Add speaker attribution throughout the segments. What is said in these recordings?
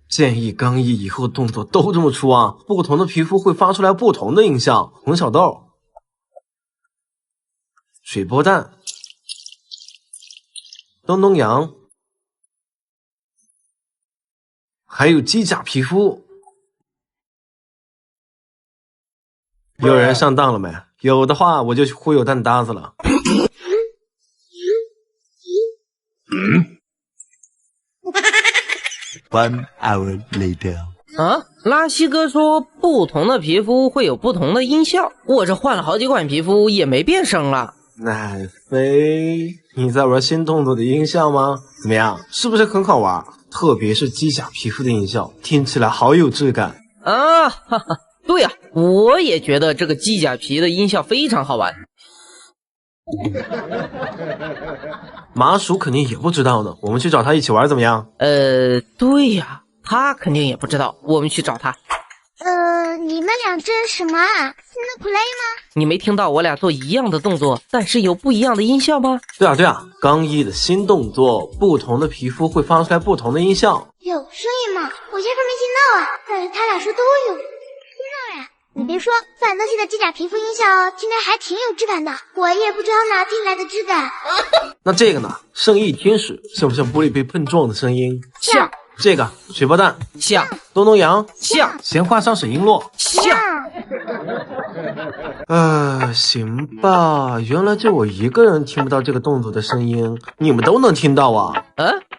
Speaker 1: 建议刚毅以后动作都这么出啊，不同的皮肤会发出来不同的音效。红小豆、水波蛋、东东羊，还有机甲皮肤。有人上当了没？有的话我就去忽悠蛋搭子了。
Speaker 2: 1 hour later。
Speaker 3: 啊，拉希哥说不同的皮肤会有不同的音效，我这换了好几款皮肤也没变声了。
Speaker 1: 奶飞，你在玩新动作的音效吗？怎么样，是不是很好玩？特别是机甲皮肤的音效，听起来好有质感
Speaker 3: 啊！哈哈，对呀，我也觉得这个机甲皮的音效非常好玩。
Speaker 1: 麻薯肯定也不知道呢，我们去找他一起玩怎么样？
Speaker 3: 对呀，他肯定也不知道，我们去找他。
Speaker 4: 你们俩这是什么啊？新的 play 吗？
Speaker 3: 你没听到我俩做一样的动作，但是有不一样的音效吗？
Speaker 1: 对啊，刚毅的新动作，不同的皮肤会发出来不同的音效。
Speaker 4: 有声音吗？我压根没听到啊，但是他俩说都有，听到呀。你别说，范德西的机甲皮肤音效听着还挺有质感的，我也不知道哪听来的质感。
Speaker 1: 那这个呢？圣翼天使像不像玻璃被碰撞的声音？
Speaker 3: 像。
Speaker 1: 这个水波蛋
Speaker 3: 像，
Speaker 1: 东东羊
Speaker 3: 像，
Speaker 1: 闲话上水璎珞
Speaker 3: 像。
Speaker 1: 行吧，原来就我一个人听不到这个动作的声音，你们都能听到啊？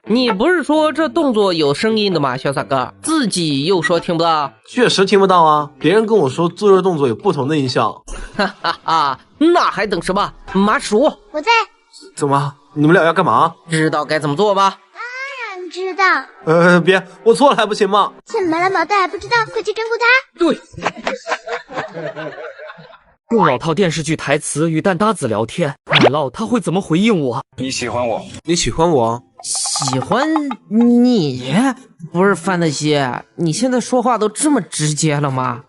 Speaker 3: 你不是说这动作有声音的吗，潇洒哥？自己又说听不到？
Speaker 1: 确实听不到啊，别人跟我说做这动作有不同的音效。
Speaker 3: 哈哈哈，那还等什么？麻薯，
Speaker 4: 我在。
Speaker 1: 怎么？你们俩要干嘛？
Speaker 3: 知道该怎么做吗？
Speaker 4: 知道。
Speaker 1: 别，我错了还不行吗？
Speaker 4: 怎么了，毛蛋还不知道？快去征服他！
Speaker 5: 对。用老套电视剧台词与蛋搭子聊天，奶酪他会怎么回应我？
Speaker 6: 你喜欢我？
Speaker 1: 你喜欢我？
Speaker 3: 喜欢你？不是范德西，你现在说话都这么直接了吗？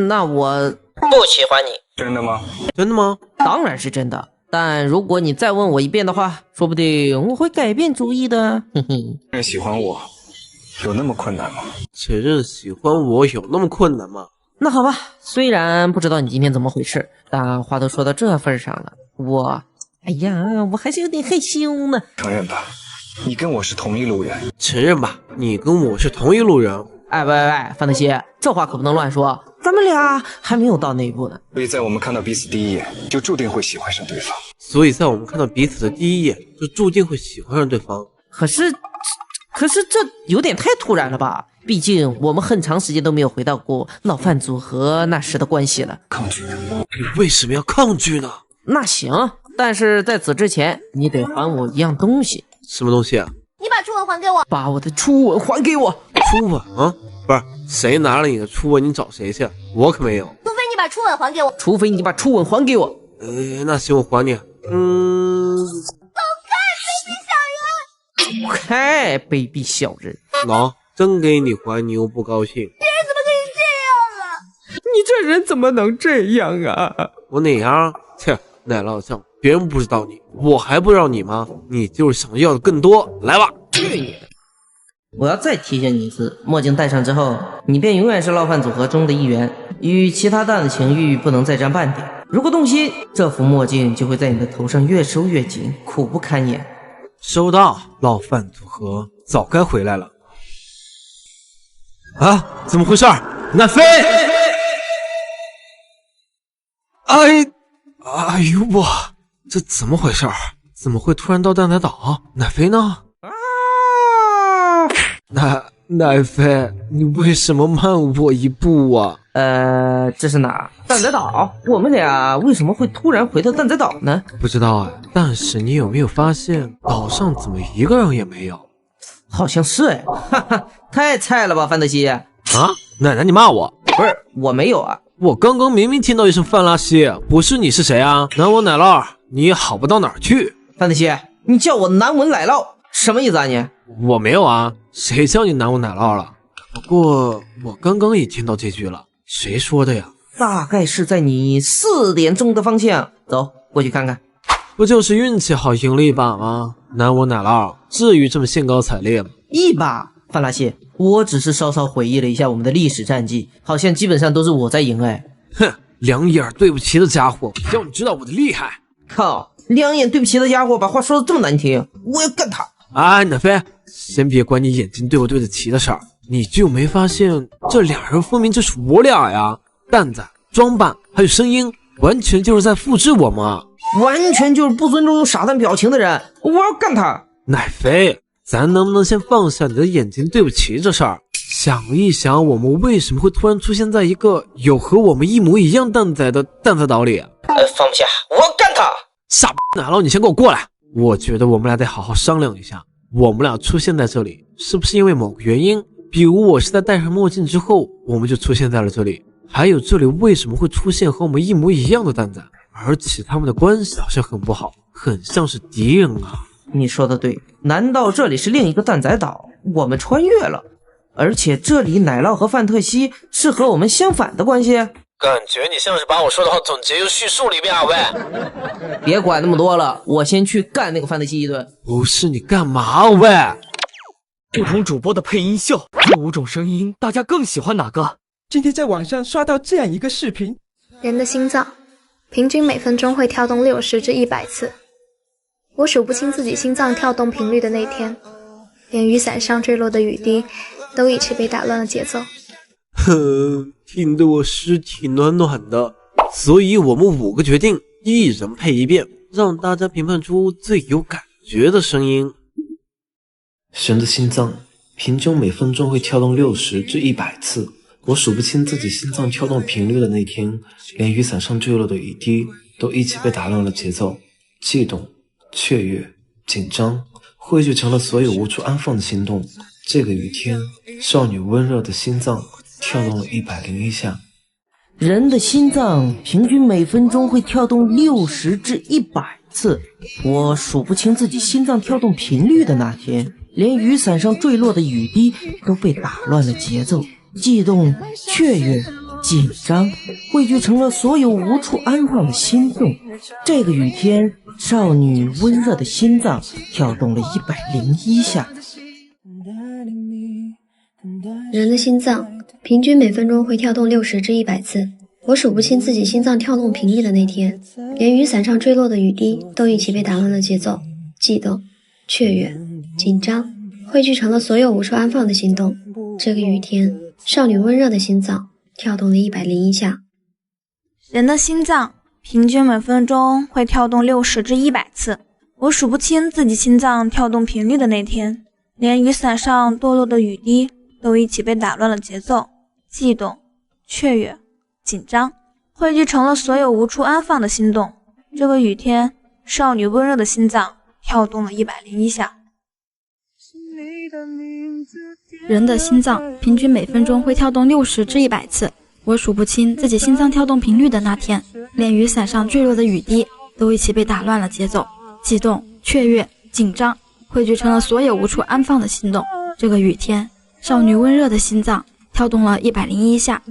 Speaker 3: 那我不喜欢你。
Speaker 6: 真的吗？
Speaker 1: 真的吗？
Speaker 3: 当然是真的。但如果你再问我一遍的话，说不定我会改变主意的。嘿嘿。
Speaker 6: 承认喜欢我有那么困难吗？
Speaker 1: 承认喜欢我有那么困难吗？
Speaker 3: 那好吧，虽然不知道你今天怎么回事，但话都说到这份上了，我还是有点害羞呢。
Speaker 6: 承认吧，你跟我是同一路人。
Speaker 1: 承认吧，你跟我是同一路人。
Speaker 3: 喂，范德西，这话可不能乱说，咱们俩还没有到那一步呢。
Speaker 6: 所以在我们看到彼此第一眼，就注定会喜欢上对方。可是这有点太突然了吧？毕竟我们很长时间都没有回到过老范组合那时的关系了。抗拒？
Speaker 1: 你为什么要抗拒呢？
Speaker 3: 那行，但是在此之前，你得还我一样东西。
Speaker 1: 什么东西啊？
Speaker 4: 你把初吻还给我。
Speaker 3: 把我的初吻还给我。
Speaker 1: 初吻啊？不是，谁拿了你的初吻，你找谁去？我可没有。
Speaker 4: 除非你把初吻还给我。
Speaker 3: 除非你把初吻还给我。
Speaker 1: 那行，我还你。
Speaker 3: 走开，卑鄙小人！
Speaker 1: 喏，真给你还，你又不高兴。别
Speaker 4: 人怎么可以这样啊？
Speaker 3: 你这人怎么能这样啊？
Speaker 1: 我哪样？切，奶酪酱，别人不知道你，我还不知道你吗？你就是想要的更多。来吧，
Speaker 3: 去你！我要再提醒你一次，墨镜戴上之后，你便永远是烙饭组合中的一员，与其他蛋的情欲不能再沾半点。如果动心，这副墨镜就会在你的头上越收越紧，苦不堪言。
Speaker 1: 收到，烙饭组合早该回来了。啊，怎么回事？奶飞！哎呦我，这怎么回事？怎么会突然到蛋仔岛？奶飞呢？奶飞，你为什么慢我一步啊？
Speaker 3: 这是哪？蛋仔岛？我们俩为什么会突然回到蛋仔岛呢？
Speaker 1: 不知道但是你有没有发现岛上怎么一个人也没有？
Speaker 3: 好像是哈哈，太菜了吧，范德西！
Speaker 1: 啊，奶奶你骂我？
Speaker 3: 不是，我没有啊。
Speaker 1: 我刚刚明明听到一声范拉西，不是你是谁啊？南我奶酪，你也好不到哪儿去。
Speaker 3: 范德西，你叫我南文奶酪，什么意思啊你？
Speaker 1: 我没有啊，谁叫你南我奶酪了？不过我刚刚也听到这句了，谁说的呀？
Speaker 3: 大概是在你4点钟的方向，走过去看看。
Speaker 1: 不就是运气好赢了一把吗？南我奶酪至于这么兴高采烈吗？
Speaker 3: 一把，范拉西，我只是稍稍回忆了一下我们的历史战绩，好像基本上都是我在赢哎。
Speaker 1: 哼，两眼对不起的家伙，要你知道我的厉害。
Speaker 3: 靠，两眼对不起的家伙把话说的这么难听，我要干他！
Speaker 1: 哎，奶飞，先别管你眼睛对不对得起的事儿，你就没发现这俩人分明就是我俩呀？蛋子、装扮还有声音，完全就是在复制我嘛！
Speaker 3: 完全就是不尊重用傻蛋表情的人，我要干他！
Speaker 1: 奶飞，咱能不能先放下你的眼睛对不起这事儿，想一想我们为什么会突然出现在一个有和我们一模一样蛋仔的蛋仔岛里？
Speaker 3: 放不下，我要干他！
Speaker 1: 傻逼奶酪，你先给我过来！我觉得我们俩得好好商量一下，我们俩出现在这里是不是因为某个原因？比如我是在戴上墨镜之后我们就出现在了这里，还有这里为什么会出现和我们一模一样的蛋仔，而且他们的关系好像很不好，很像是敌人啊。
Speaker 3: 你说的对，难道这里是另一个蛋仔岛？我们穿越了，而且这里奶酪和范特西是和我们相反的关系？
Speaker 1: 感觉你像是把我说的话总结入叙述里面啊喂！
Speaker 3: 别管那么多了，我先去干那个范特西一顿。
Speaker 1: 不是你干嘛喂？
Speaker 5: 不同主播的配音秀，这5种声音大家更喜欢哪个？
Speaker 7: 今天在网上刷到这样一个视频，
Speaker 8: 人的心脏平均每分钟会跳动60至100次，我数不清自己心脏跳动频率的那天，连雨伞上坠落的雨滴都一起被打乱了节奏。
Speaker 1: 听得我尸体暖暖的，所以我们5个决定一人配一遍，让大家评判出最有感觉的声音。人的心脏平均每分钟会跳动60至100次，我数不清自己心脏跳动频率的那天，连雨伞上坠落的雨滴都一起被打乱了节奏，悸动、雀跃、紧张汇聚成了所有无处安放的心动。这个雨天，少女温热的心脏跳动了101下。
Speaker 3: 人的心脏平均每分钟会跳动60至100次，我数不清自己心脏跳动频率的那天，连雨伞上坠落的雨滴都被打乱了节奏，悸动、雀跃、紧张汇聚成了所有无处安放的心动。这个雨天，少女温热的心脏跳动了101下。
Speaker 8: 人的心脏平均每分钟会跳动60至100次，我数不清自己心脏跳动频率的那天，连雨伞上坠落的雨滴都一起被打乱了节奏，悸动、雀跃、紧张汇聚成了所有无处安放的心动。这个雨天，少女温热的心脏跳动了101下。
Speaker 9: 人的心脏平均每分钟会跳动60至100次，我数不清自己心脏跳动频率的那天，连雨伞上堕落的雨滴都一起被打乱了节奏，悸动、雀跃、紧张汇聚成了所有无处安放的心动。这个雨天，少女温热的心脏跳动了101下。
Speaker 10: 人的心脏平均每分钟会跳动60至100次，我数不清自己心脏跳动频率的那天，连雨伞上坠落的雨滴都一起被打乱了节奏，悸动、雀跃、紧张汇聚成了所有无处安放的心动。这个雨天，少女温热的心脏跳动了101下。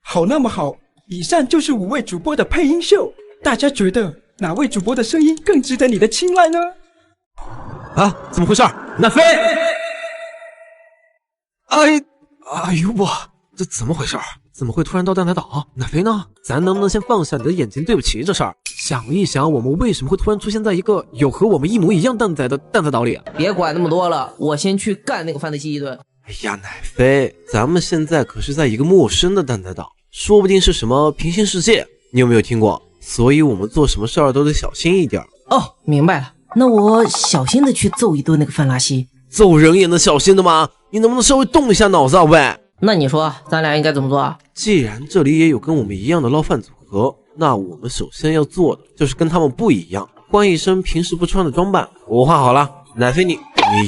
Speaker 7: 好那么好，以上就是5位主播的配音秀，大家觉得哪位主播的声音更值得你的青睐呢？
Speaker 1: 啊，怎么回事？奶飞！哎呦我，这怎么回事？怎么会突然到蛋仔岛？奶飞呢？咱能不能先放下你的眼睛对不起这事儿，想一想我们为什么会突然出现在一个有和我们一模一样蛋仔的蛋仔岛里？
Speaker 3: 别管那么多了，我先去干那个范特西一顿。
Speaker 1: 哎呀，奶飞，咱们现在可是在一个陌生的蛋仔岛，说不定是什么平行世界，你有没有听过？所以我们做什么事儿都得小心一点。
Speaker 3: 哦，明白了，那我小心的去揍一顿那个范拉西。
Speaker 1: 揍人也能小心的吗？你能不能稍微动一下脑子啊喂？
Speaker 3: 那你说咱俩应该怎么做啊？
Speaker 1: 既然这里也有跟我们一样的捞饭组合，那我们首先要做的就是跟他们不一样，换一身平时不穿的装扮。我画好了，奶飞你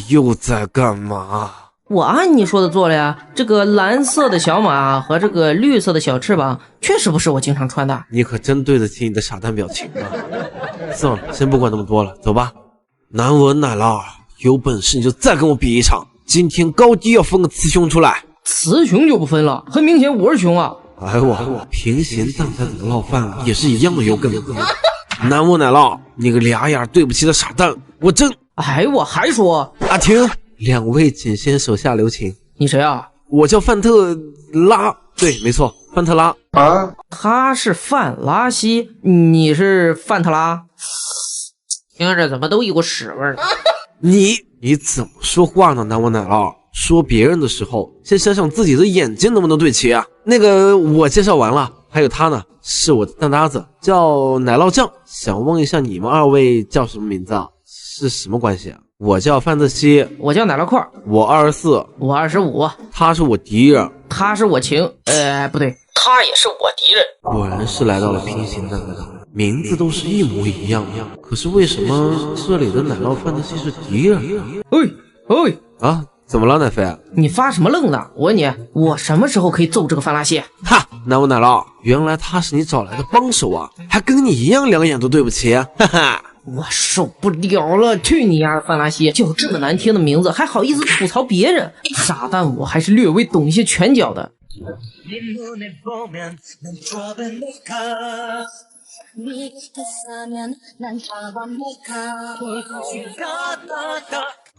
Speaker 1: 又在干嘛？
Speaker 3: 我按你说的做了呀，这个蓝色的小马和这个绿色的小翅膀确实不是我经常穿的。
Speaker 1: 你可真对得起你的傻蛋表情啊！算了，先不管那么多了，走吧。难闻奶酪，有本事你就再跟我比一场，今天高低要分个雌雄出来。
Speaker 3: 雌雄就不分了，很明显我是雄啊！
Speaker 1: 哎我平行蛋仔的烙饭也是一样的有梗。难闻奶酪，你个俩眼对不起的傻蛋，我真……
Speaker 3: 哎，我还说
Speaker 1: 阿婷，2位请先手下留情，
Speaker 3: 你谁啊？
Speaker 1: 我叫范特拉，对，没错，范特拉。
Speaker 3: 他是范拉西，你是范特拉？听着怎么都一股屎味儿呢？
Speaker 1: 你怎么说话呢？南我奶酪，说别人的时候，先想想自己的眼睛能不能对齐啊。那个，我介绍完了，还有他呢，是我的蛋搭子，叫奶酪酱。想问一下你们二位叫什么名字啊？是什么关系啊？我叫范特西，
Speaker 3: 我叫奶酪块，
Speaker 1: 我24，
Speaker 3: 我25，
Speaker 1: 他是我敌人，
Speaker 3: 他是我情，不对，他也是我敌人。
Speaker 1: 果然是来到了平行蛋仔岛，名字都是一模一样，可是为什么这里的奶酪范特西是敌人？啊，怎么了奶飞？
Speaker 3: 你发什么愣呢？我问你，我什么时候可以揍这个范拉西？
Speaker 1: 哈，南我奶酪，原来他是你找来的帮手啊，还跟你一样两眼都对不起，哈哈。
Speaker 3: 我受不了了！去你丫的范拉西，叫这么难听的名字，还好意思吐槽别人？傻蛋，我还是略微懂一些拳脚的。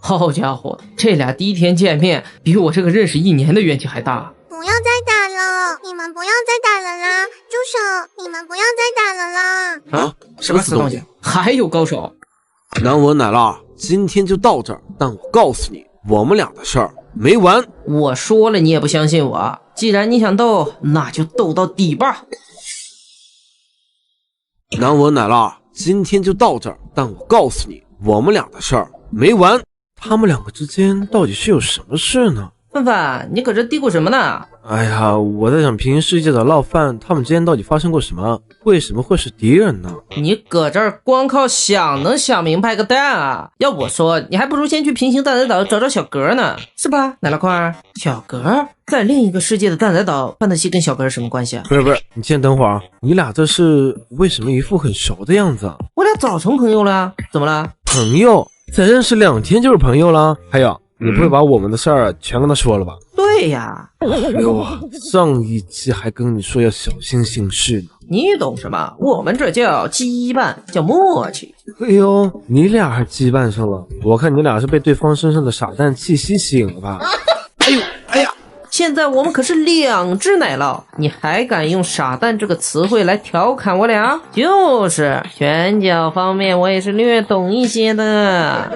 Speaker 3: 好家伙，这俩第一天见面，比我这个认识1年的冤气还大。
Speaker 4: 不要再打了，你们不要再打了啦！住手，你们不要再打了啦！
Speaker 3: 啊，什么死东西？还有高手？
Speaker 1: 南我奶酪，今天就到这儿，但我告诉你，我们俩的事儿没完。
Speaker 3: 我说了你也不相信我，既然你想斗，那就斗到底吧。
Speaker 1: 南我奶酪，今天就到这儿，但我告诉你，我们俩的事儿没完。他们两个之间到底是有什么事呢？
Speaker 3: 范范，你搁这嘀咕什么呢？
Speaker 1: 哎呀，我在想平行世界的烙饭，他们之间到底发生过什么？为什么会是敌人呢？
Speaker 3: 你搁这儿光靠想能想明白个蛋啊！要我说，你还不如先去平行蛋仔岛找找小格呢，是吧？奶酪块，小格在另一个世界的蛋仔岛，范特西跟小格是什么关系啊？
Speaker 1: 不是，你先等会儿，你俩这是为什么一副很熟的样子啊？
Speaker 3: 我俩早成朋友了，怎么了？
Speaker 1: 朋友？才认识2天就是朋友了？还有，你不会把我们的事儿全跟他说了吧？
Speaker 3: 对呀。
Speaker 1: 哎呦，上一期还跟你说要小心行事呢。
Speaker 3: 你懂什么？我们这叫羁绊，叫默契。
Speaker 1: 哎呦，你俩还羁绊上了？我看你俩是被对方身上的傻蛋气息吸引了吧？哎呀！
Speaker 3: 现在我们可是2只奶酪，你还敢用傻蛋这个词汇来调侃我俩？就是拳脚方面我也是略懂一些的。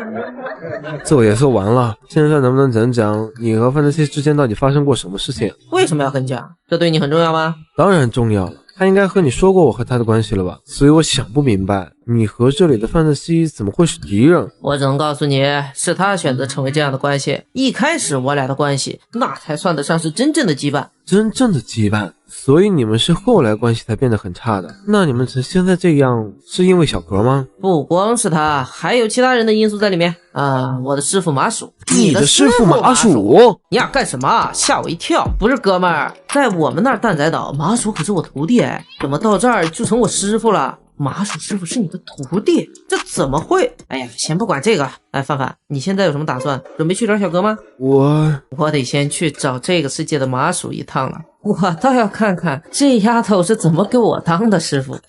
Speaker 1: 这我也说完了，现在能不能讲讲你和范特西之间到底发生过什么事情？
Speaker 3: 为什么要跟讲？这对你很重要吗？
Speaker 1: 当然重要了，他应该和你说过我和他的关系了吧？所以我想不明白，你和这里的范特西怎么会是敌人？
Speaker 3: 我只能告诉你，是他选择成为这样的关系。一开始我俩的关系，那才算得上是真正的羁绊。
Speaker 1: 真正的羁绊？所以你们是后来关系才变得很差的？那你们成现在这样，是因为小格吗？
Speaker 3: 不光是他，还有其他人的因素在里面啊！我的师傅麻薯，
Speaker 1: 你的师傅麻薯？
Speaker 3: 你俩干什么？吓我一跳！不是哥们儿，在我们那儿蛋仔岛，麻薯可是我徒弟哎，怎么到这儿就成我师傅了？麻薯师傅是你的徒弟，这怎么会？哎呀，先不管这个。哎，范范，你现在有什么打算？准备去找小哥吗？我得先去找这个世界的麻薯一趟了。我倒要看看这丫头是怎么给我当的师傅。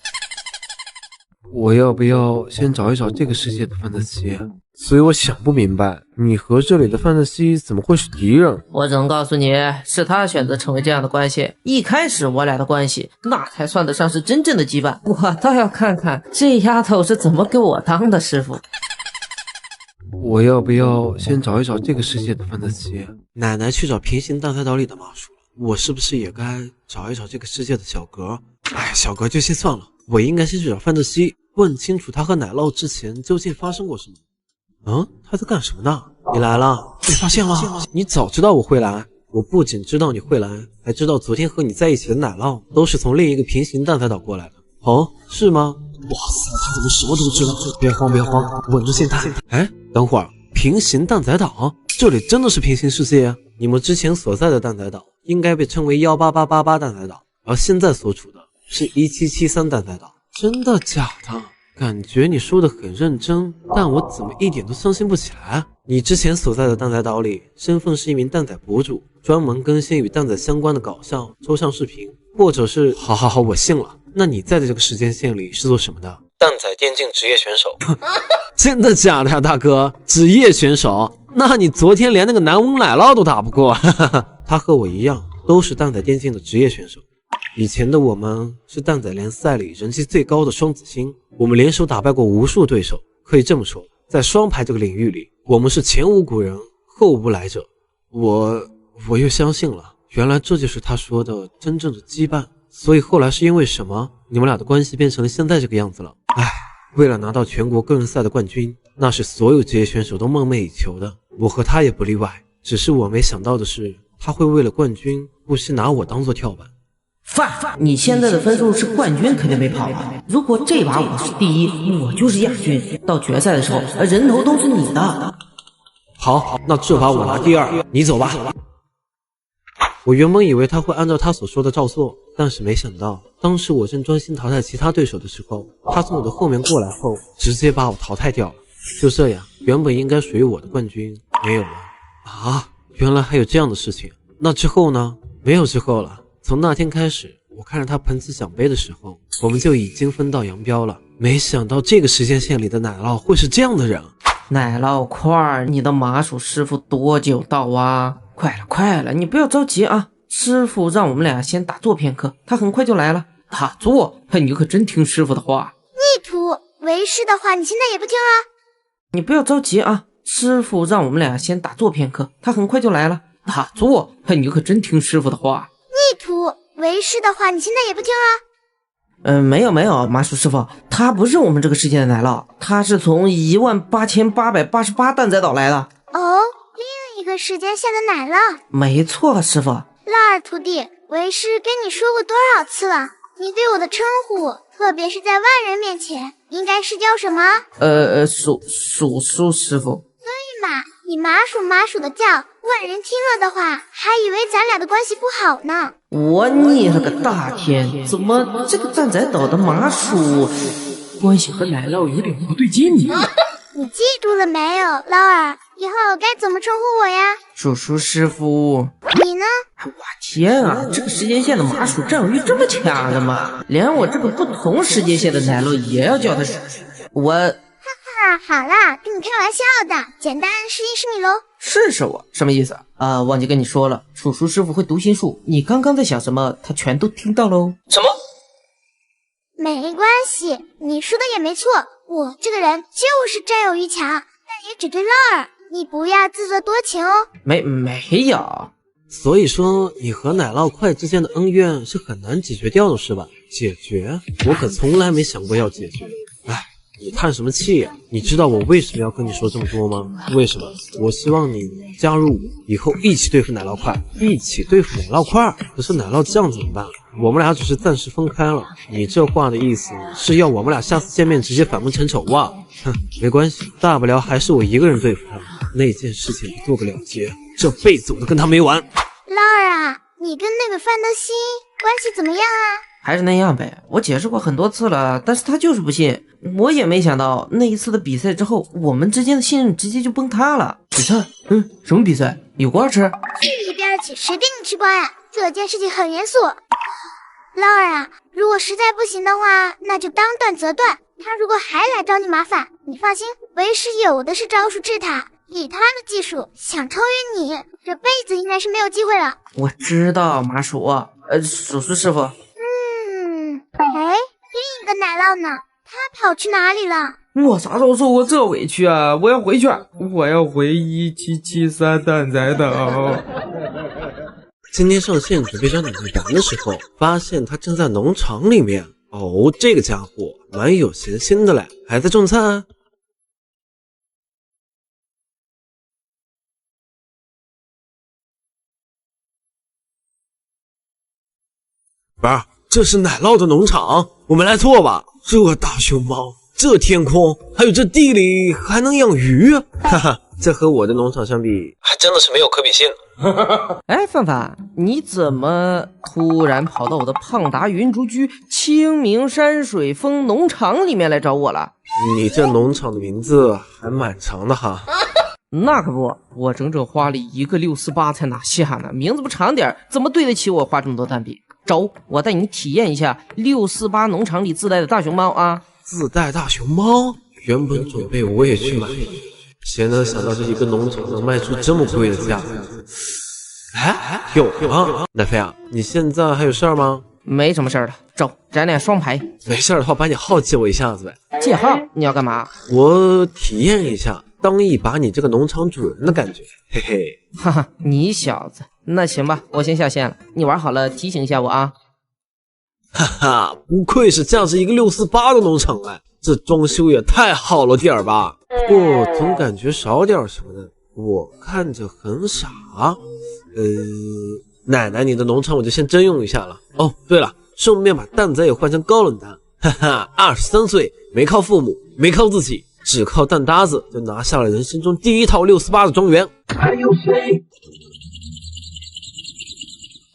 Speaker 1: 我要不要先找一找这个世界的范特西？所以我想不明白，你和这里的范特西怎么会是敌人？
Speaker 3: 我只能告诉你，是他选择成为这样的关系。一开始我俩的关系，那才算得上是真正的羁绊。我倒要看看这丫头是怎么给我当的师傅。
Speaker 1: 我要不要先找一找这个世界的范特西？奶奶去找平行蛋仔岛里的麻薯了，我是不是也该找一找这个世界的小格？哎，小格就先算了，我应该先去找范特西，问清楚他和奶酪之前究竟发生过什么。他在干什么呢？你来了，被发现了。你早知道我会来，我不仅知道你会来，还知道昨天和你在一起的奶酪都是从另一个平行蛋仔岛过来的。哦，是吗？哇塞，他怎么什么都知道？别慌，稳住心态。哎，等会儿，平行蛋仔岛，这里真的是平行世界啊？你们之前所在的蛋仔岛应该被称为18888蛋仔岛，而现在所处的是1773蛋仔岛。真的假的？感觉你说的很认真，但我怎么一点都相信不起来？你之前所在的蛋仔岛里，身份是一名蛋仔博主，专门更新与蛋仔相关的搞笑抽象视频，或者是……好，我信了。那你在的这个时间线里是做什么的？蛋仔电竞职业选手。真的假的呀，大哥？职业选手？那你昨天连那个南翁奶酪都打不过。他和我一样，都是蛋仔电竞的职业选手。以前的我们是蛋仔联赛里人气最高的双子星，我们联手打败过无数对手。可以这么说，在双排这个领域里，我们是前无古人后无来者。我又相信了，原来这就是他说的真正的羁绊。所以后来是因为什么，你们俩的关系变成了现在这个样子了？唉，为了拿到全国个人赛的冠军，那是所有职业选手都梦寐以求的，我和他也不例外。只是我没想到的是，他会为了冠军不惜拿我当做跳板。
Speaker 3: 范，你现在的分数是冠军肯定没跑了。如果这把我是第一，我就是亚军，到决赛的时候人头都是你的。
Speaker 1: 好，那这把我拿第二，你走吧。我原本以为他会按照他所说的照做，但是没想到，当时我正专心淘汰其他对手的时候，他从我的后面过来后，直接把我淘汰掉了。就这样，原本应该属于我的冠军没有了。啊，原来还有这样的事情。那之后呢？没有之后了。从那天开始，我看着他捧起奖杯的时候，我们就已经分道扬镳了。没想到这个时间线里的奶酪会是这样的人。
Speaker 3: 奶酪块儿，你的麻薯师傅多久到啊？快了，你不要着急啊！师傅让我们俩先打坐片刻，他很快就来了。打坐？你可真听师傅的话。
Speaker 4: 逆徒，为师的话你现在也不听了？
Speaker 3: 你不要着急啊！师傅让我们俩先打坐片刻，他很快就来了。打坐？你可真听师傅的话。
Speaker 4: 逆徒，为师的话你现在也不听了？
Speaker 3: 没有，麻薯师傅，他不是我们这个世界的奶酪，他是从18888蛋仔岛来的。
Speaker 4: 哦，另一个时间线的奶酪。
Speaker 3: 没错，师傅。
Speaker 4: 拉尔徒弟，为师跟你说过多少次了，你对我的称呼，特别是在外人面前，应该是叫什么？叔师傅。所以嘛，你麻薯的叫，外人听了的话，还以为咱俩的关系不好呢。
Speaker 3: 我你了个大天，怎么这个蛋仔岛的麻薯关系和奶酪有点不对劲呢？
Speaker 4: 你记住了没有，劳尔？以后该怎么称呼我呀？
Speaker 3: 叔师傅。
Speaker 4: 你呢？
Speaker 3: 我天啊，这个时间线的麻薯占有欲这么强的吗？连我这个不同时间线的奶酪也要叫他叔。我
Speaker 4: 好啦，跟你开玩笑的，简单试一试你喽。
Speaker 3: 试我什么意思啊？忘记跟你说了，叔师傅会读心术，你刚刚在想什么，他全都听到喽。什么？
Speaker 4: 没关系，你说的也没错，我这个人就是占有欲强，但也只对劳尔，你不要自作多情哦。
Speaker 3: 没有。
Speaker 1: 所以说你和奶酪块之间的恩怨是很难解决掉的是吧？解决？我可从来没想过要解决。唉，你叹什么气呀？你知道我为什么要跟你说这么多吗？为什么？我希望你加入我，以后一起对付奶酪块，一起对付奶酪块。可是奶酪酱怎么办？我们俩只是暂时分开了，你这话的意思是要我们俩下次见面直接反目成仇啊？哼，没关系，大不了还是我一个人对付他，那件事情做个了结，这辈子我都跟他没完。
Speaker 4: 劳尔啊，你跟那个范德西关系怎么样啊？
Speaker 3: 还是那样呗，我解释过很多次了，但是他就是不信。我也没想到那一次的比赛之后，我们之间的信任直接就崩塌了。比赛？什么比赛？有瓜吃？
Speaker 4: 去一边去，谁跟你吃瓜呀？这件事情很严肃。劳尔啊，如果实在不行的话，那就当断则断。他如果还来找你麻烦，你放心，为师有的是招数治他。以他的技术，想超越你，这辈子应该是没有机会了。
Speaker 3: 我知道，麻薯，叔师傅。
Speaker 4: 另一个奶酪呢？他跑去哪里了？
Speaker 3: 我啥时候受过这委屈啊！我要回去，我要回1773蛋仔岛。
Speaker 1: 今天上线准备找奶酪玩的时候，发现他正在农场里面。哦，这个家伙蛮有闲心的嘞，还在种菜。不是，这是奶酪的农场，我们来错吧？这大熊猫，这天空，还有这地里还能养鱼，哈哈，这和我的农场相比，还真的是没有可比性。
Speaker 3: 哎，范，你怎么突然跑到我的胖达云竹居清明山水风农场里面来找我了？
Speaker 1: 你这农场的名字还蛮长的哈。
Speaker 3: 那可不，我整整花了一个648才拿下呢，名字不长点，怎么对得起我花这么多蛋币？走，我带你体验一下648农场里自带的大熊猫啊！
Speaker 1: 自带大熊猫，原本准备我也去买，谁能想到这一个农场能卖出这么贵的价？哎，有吗？奶飞啊，你现在还有事儿吗？
Speaker 3: 没什么事儿了，走，咱俩双排。
Speaker 1: 没事的话，把你号借我一下子呗。
Speaker 3: 借号？你要干嘛？
Speaker 1: 我体验一下当一把你这个农场主人的感觉，嘿嘿。
Speaker 3: 哈哈，你小子，那行吧，我先下线了，你玩好了提醒一下我啊。
Speaker 1: 哈哈，不愧是价值一个648的农场哎，这装修也太好了点儿吧？不过总感觉少点什么的，我看着很傻。奶奶，你的农场我就先征用一下了。哦，对了，顺便把蛋仔也换成高冷蛋。哈哈，23岁，没靠父母，没靠自己，只靠蛋搭子就拿下了人生中第一套648的庄园。还有谁？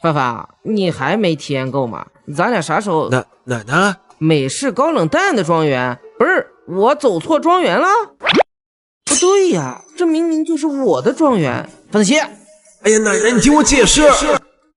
Speaker 3: 范范，你还没体验够吗？咱俩啥时候？
Speaker 1: 奶奶，
Speaker 3: 美式高冷蛋的庄园？不是，我走错庄园了？不对呀，这明明就是我的庄园。范子琪，
Speaker 1: 哎呀，奶奶，你听我解释。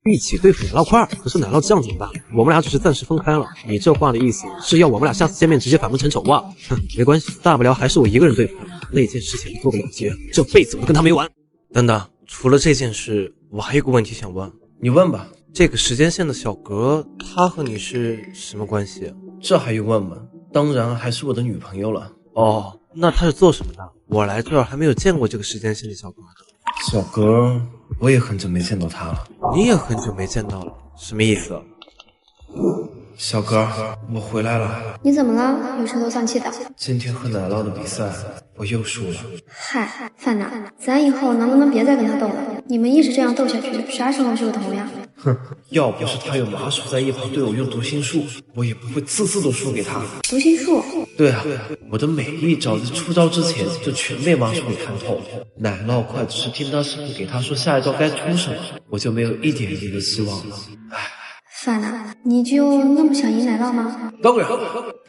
Speaker 1: 一起对付奶酪块，可是奶酪这样怎么办？我们俩只是暂时分开了，你这话的意思是要我们俩下次见面直接反目成仇啊？哼，没关系，大不了还是我一个人对付。那件事情做不了结，这辈子我都跟他没完。等等，除了这件事，我还有个问题想问。你问吧。这个时间线的小格，她和你是什么关系？这还用问吗？当然还是我的女朋友了。哦，那她是做什么的？我来这儿还没有见过这个时间线的小格的。小格，我也很久没见到她了。你也很久没见到了，什么意思？小格，我回来了。
Speaker 8: 你怎么了？有垂头丧气的。
Speaker 1: 今天和奶酪的比赛，我又输了。
Speaker 8: 嗨，范娜，咱以后能不能别再跟他斗了？你们一直这样斗下去，啥时候是个头呀？
Speaker 1: 哼，要不是他有麻薯在一旁对我用读心术，我也不会次次都输给他。
Speaker 8: 读心术？
Speaker 1: 对啊，我的每一招在出招之前就全被麻薯给看透了。奶酪快只是听他师傅给他说下一招该出什么，我就没有一点点的希望了。唉。
Speaker 8: 范娜，你就那么想赢奶酪吗？
Speaker 1: 当然，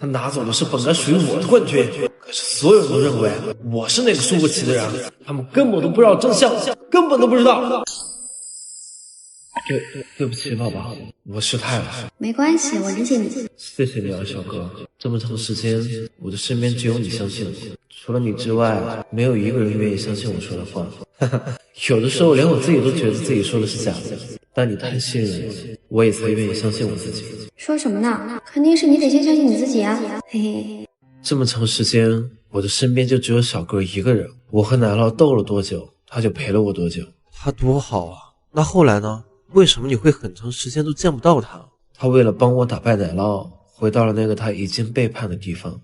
Speaker 1: 他拿走的是本该属于我的冠军。可是所有人都认为我是那个输不起的人，他们根本都不知道真相，根本都不知道。对不起，宝宝，我失态了。
Speaker 8: 没关系，我理解你。
Speaker 1: 谢谢你啊，小哥。这么长时间，我的身边只有你相信我，除了你之外，没有一个人愿意相信我说的话。有的时候，连我自己都觉得自己说的是假的。但你太信任我，我也才愿意相信我自己。
Speaker 8: 说什么呢？肯定是你得先相信你自己啊！嘿嘿。
Speaker 1: 这么长时间，我的身边就只有小哥一个人。我和奶酪斗了多久，他就陪了我多久。他多好啊！那后来呢？为什么你会很长时间都见不到他？他为了帮我打败奶酪，回到了那个他已经背叛的地方。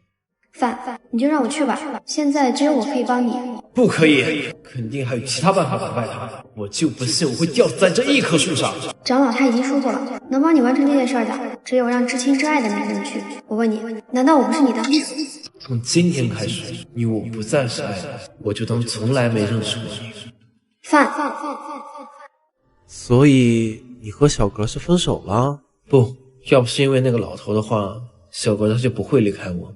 Speaker 8: 范，你就让我去吧，现在只有我可以帮你。
Speaker 1: 不可以，肯定还有其他办法打败他。我就不信我会吊死在这一棵树上。
Speaker 8: 长老他已经说过了，能帮你完成这件事的，只有让至亲至爱的那个人去。我问你，难道我不是你的？
Speaker 1: 从今天开始，你我不再是爱人，我就当从来没认识过你。
Speaker 8: 范。
Speaker 1: 所以你和小格是分手了？不，要不是因为那个老头的话，小格他就不会离开我。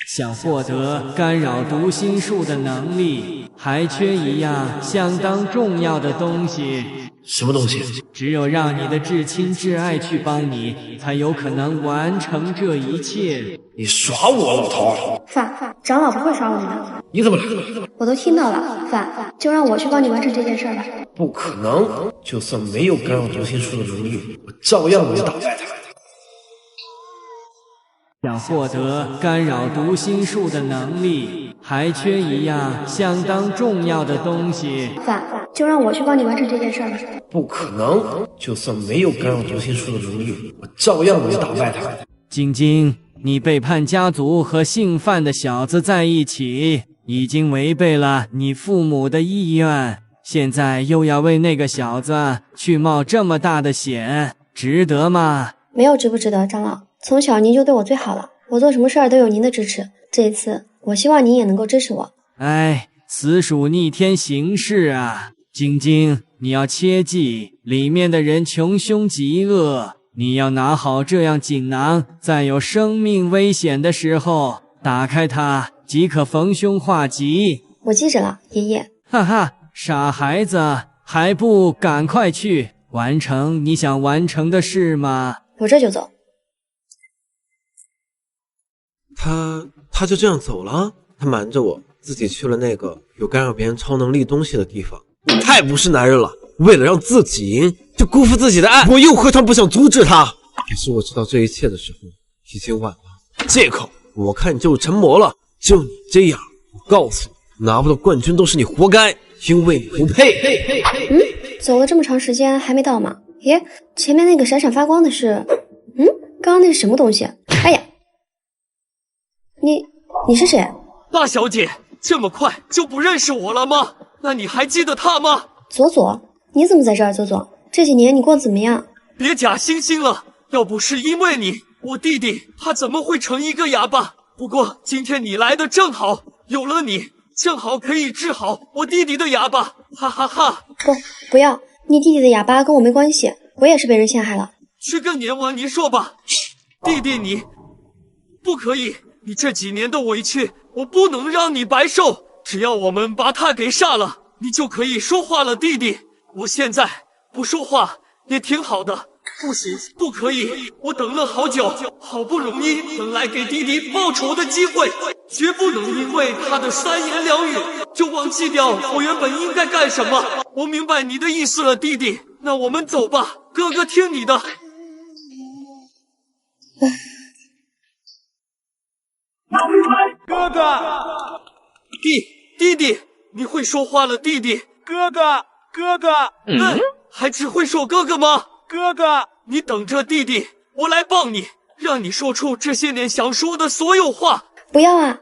Speaker 11: 想获得干扰读心术的能力，还缺一样相当重要的东西。
Speaker 1: 什么东西？
Speaker 11: 只有让你的至亲至爱去帮你，才有可能完成这一切。
Speaker 1: 你耍我，老头！
Speaker 8: 范，长老不会耍我们的。
Speaker 1: 你怎么了？
Speaker 8: 我都听到了，范，就让我去帮你完成这件事吧。
Speaker 1: 不可能，就算没有干扰读心术的能力，我照样能打败他。
Speaker 11: 想获得干扰读心术的能力，还缺一样相当重要的东西。
Speaker 8: 范，就让我去帮你完成这件事吧。
Speaker 1: 不可能，就算没有干扰读心术的能力，我照样能打败他。
Speaker 11: 晶晶，你背叛家族和姓范的小子在一起，已经违背了你父母的意愿，现在又要为那个小子去冒这么大的险，值得吗？
Speaker 8: 没有值不值得，长老。从小您就对我最好了，我做什么事儿都有您的支持。这一次，我希望您也能够支持我。
Speaker 11: 哎，此属逆天行事啊！晶晶，你要切记，里面的人穷凶极恶，你要拿好这样锦囊，在有生命危险的时候，打开它，即可逢凶化吉。
Speaker 8: 我记着了，爷爷。
Speaker 11: 哈哈，傻孩子，还不赶快去完成你想完成的事吗？
Speaker 8: 我这就走。
Speaker 1: 他就这样走了？他瞒着我，自己去了那个有干扰别人超能力东西的地方。你太不是男人了，为了让自己赢，就辜负自己的爱。我又何尝不想阻止他？可是我知道这一切的时候，已经晚了。借口，我看你就是成魔了。就你这样，我告诉你，拿不到冠军都是你活该，因为你不配。
Speaker 8: 走了这么长时间还没到吗？耶，前面那个闪闪发光的是……刚刚那是什么东西？哎呀，你是谁？
Speaker 5: 大小姐，这么快就不认识我了吗？那你还记得他吗？
Speaker 8: 左，你怎么在这儿？左，这几年你过得怎么样？
Speaker 5: 别假惺惺了，要不是因为你，我弟弟他怎么会成一个哑巴？不过今天你来的正好，有了你，正好可以治好我弟弟的哑巴，哈哈哈！
Speaker 8: 不要，你弟弟的哑巴跟我没关系，我也是被人陷害了。
Speaker 5: 去跟年王您说吧，弟弟你不可以，你这几年的委屈，我不能让你白受。只要我们把他给杀了，你就可以说话了，弟弟。我现在不说话也挺好的。不行，不可以，我等了好久，好不容易等来给弟弟报仇的机会，绝不能因为他的三言两语就忘记掉我原本应该干什么。我明白你的意思了，弟弟，那我们走吧，哥哥听你的。
Speaker 12: 哥哥，
Speaker 5: 弟弟，你会说话了，弟弟。
Speaker 12: 哥哥，
Speaker 5: 还只会说哥哥吗？
Speaker 12: 哥哥，
Speaker 5: 你等着，弟弟，我来帮你，让你说出这些年想说的所有话。
Speaker 8: 不要啊！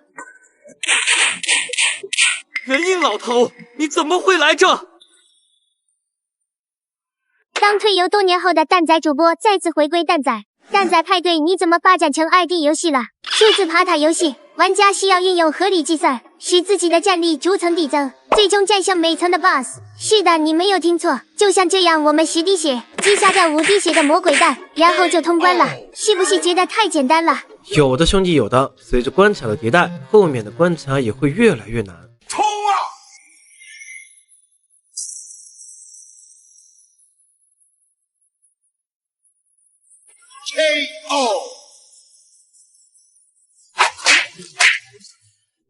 Speaker 5: 元婴老头，你怎么会来这？
Speaker 4: 当退游多年后的蛋仔主播再次回归蛋仔派对，你怎么发展成2D 游戏了？数字爬塔游戏，玩家需要运用合理计算，使自己的战力逐层递增，最终战胜每层的 BOSS。是的，你没有听错，就像这样，我们10滴血击杀掉5滴血的魔鬼蛋，然后就通关了。是不是觉得太简单了？
Speaker 1: 有的兄弟，有的。随着关卡的迭代，后面的关卡也会越来越难。
Speaker 12: 冲啊！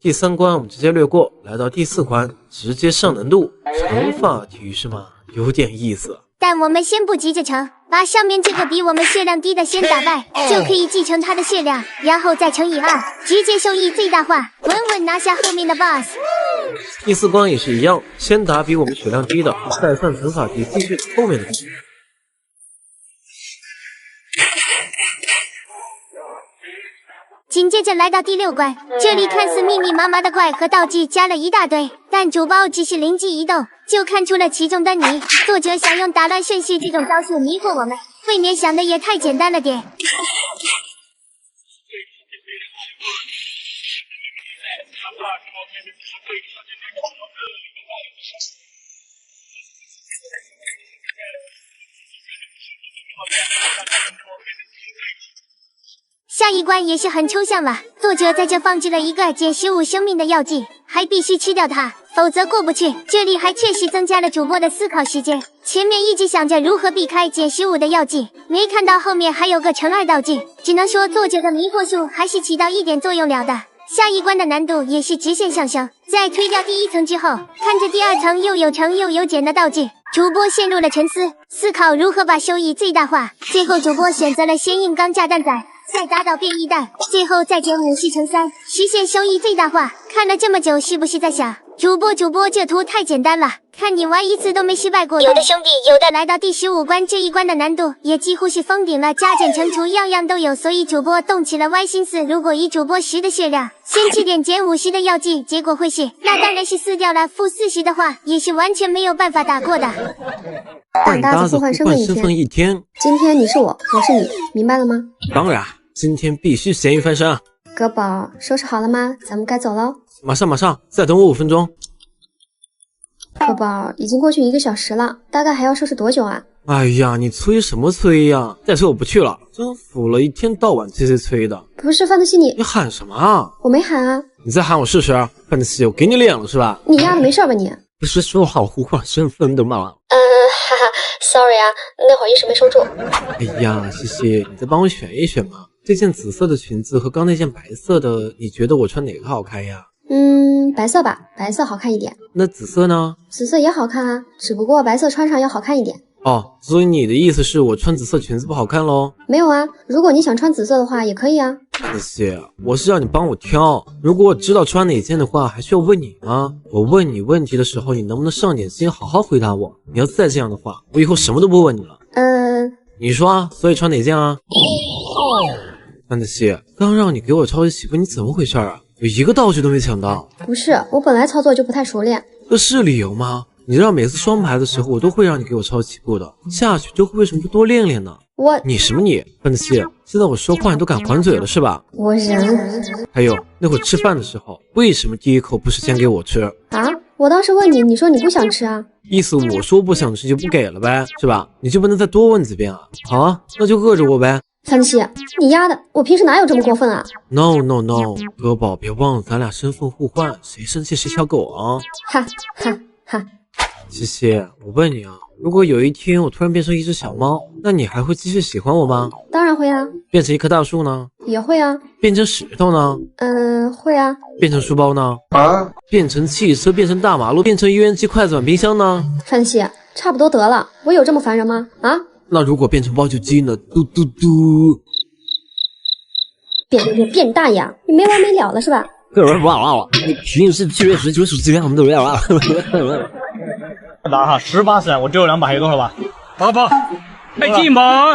Speaker 1: 第3关我们直接略过，来到第4关，直接上难度，乘法题是吗？有点意思。
Speaker 4: 但我们先不急着乘，把上面这个比我们血量低的先打败，就可以继承他的血量，然后再乘以2，直接收益最大化，稳稳拿下后面的 BOSS。
Speaker 1: 第4关也是一样，先打比我们血量低的，再算乘法题继续后面的。
Speaker 4: 紧接着来到第6关，这里看似密密麻麻的怪和道具加了一大堆，但主包只是灵机一动，就看出了其中端倪。作者想用打乱顺序这种招数迷惑我们，未免想的也太简单了点。下一关也是很抽象了，作者在这放置了一个减15生命的药剂，还必须吃掉它，否则过不去。这里还确实增加了主播的思考时间，前面一直想着如何避开减15的药剂，没看到后面还有个乘2道具，只能说作者的迷惑术还是起到一点作用了的。下一关的难度也是直线上升，在推掉第1层之后，看着第2层又有乘又有减的道具，主播陷入了沉思，思考如何把收益最大化。最后主播选择了先硬刚炸弹仔，再打倒变异蛋，最后再减50乘3，实现收益最大化。看了这么久，是不是在想，主播这图太简单了，看你玩一次都没失败过。有的兄弟，有的来到第15关，这一关的难度也几乎是封顶了，加减乘除样样都有，所以主播动起了歪心思。如果以主播10的血量，先吃点减50的药剂，结果会是，那当然是撕掉了-40的话，也是完全没有办法打过的。
Speaker 8: 蛋搭子互换身份一天，今天你是我是你，明白了吗？
Speaker 1: 当然，今天必须咸鱼翻身。
Speaker 8: 哥宝，收拾好了吗？咱们该走喽。
Speaker 1: 马上，再等我5分钟。
Speaker 8: 哥宝，已经过去1个小时了，大概还要收拾多久啊？
Speaker 1: 哎呀，你催什么催呀？再催我不去了，真服了，一天到晚催的。
Speaker 8: 不是范德西，你
Speaker 1: 喊什么啊？
Speaker 8: 我没喊啊。
Speaker 1: 你再喊我试试，范德西，我给你脸了是吧？
Speaker 8: 你丫的没事吧你？
Speaker 1: 不是说好互换身份的吗？
Speaker 8: 哈哈 ，sorry 啊，那会儿一时没收住。
Speaker 1: 哎呀，西西，你再帮我选一选嘛。这件紫色的裙子和刚那件白色的，你觉得我穿哪个好看呀？
Speaker 8: 白色吧，白色好看一点。
Speaker 1: 那紫色呢？
Speaker 8: 紫色也好看啊，只不过白色穿上要好看一点。
Speaker 1: 哦，所以你的意思是我穿紫色裙子不好看咯？
Speaker 8: 没有啊，如果你想穿紫色的话也可以啊。
Speaker 1: 这些我是让你帮我挑，如果我知道穿哪件的话，还需要问你吗？我问你问题的时候，你能不能上点心，好好回答我？你要再这样的话，我以后什么都不问你了。
Speaker 8: 你
Speaker 1: 说啊，所以穿哪件啊？范德西，刚让你给我超级媳妇，你怎么回事啊？我一个道具都没抢到。
Speaker 8: 不是，我本来操作就不太熟练。
Speaker 1: 这是理由吗？你知道每次双排的时候，我都会让你给我超起步的，下去之后为什么不多练练呢？你什么你，范德西，现在我说话你都敢还嘴了是吧？
Speaker 8: 我忍。
Speaker 1: 还有那会儿吃饭的时候，为什么第一口不是先给我吃
Speaker 8: 啊？我当时问你，你说你不想吃啊？
Speaker 1: 意思我说不想吃就不给了呗，是吧？你就不能再多问几遍啊？好啊，那就饿着我呗。
Speaker 8: 范德西，你丫的，我平时哪有这么过分啊
Speaker 1: ？No， 哥宝，别忘了咱俩身份互换，谁生气谁条狗啊！
Speaker 8: 哈哈哈。
Speaker 1: 西西，我问你啊，如果有一天我突然变成一只小猫，那你还会继续喜欢我吗？
Speaker 8: 当然会啊。
Speaker 1: 变成一棵大树呢？
Speaker 8: 也会啊。
Speaker 1: 变成石头呢？
Speaker 8: 会啊。
Speaker 1: 变成书包呢？变成汽车，变成大马路，变成油烟机、筷子碗、冰箱呢？
Speaker 8: 范西，差不多得了，我有这么烦人吗？啊？
Speaker 1: 那如果变成挖掘机呢？嘟嘟嘟。
Speaker 8: 变大呀！你没完没了了是吧？
Speaker 13: 个人不好了，你平时是7月10就是这样，我们都不要了。
Speaker 12: 打哈18升，我只有200，还有多少吧？8，哎，进吧。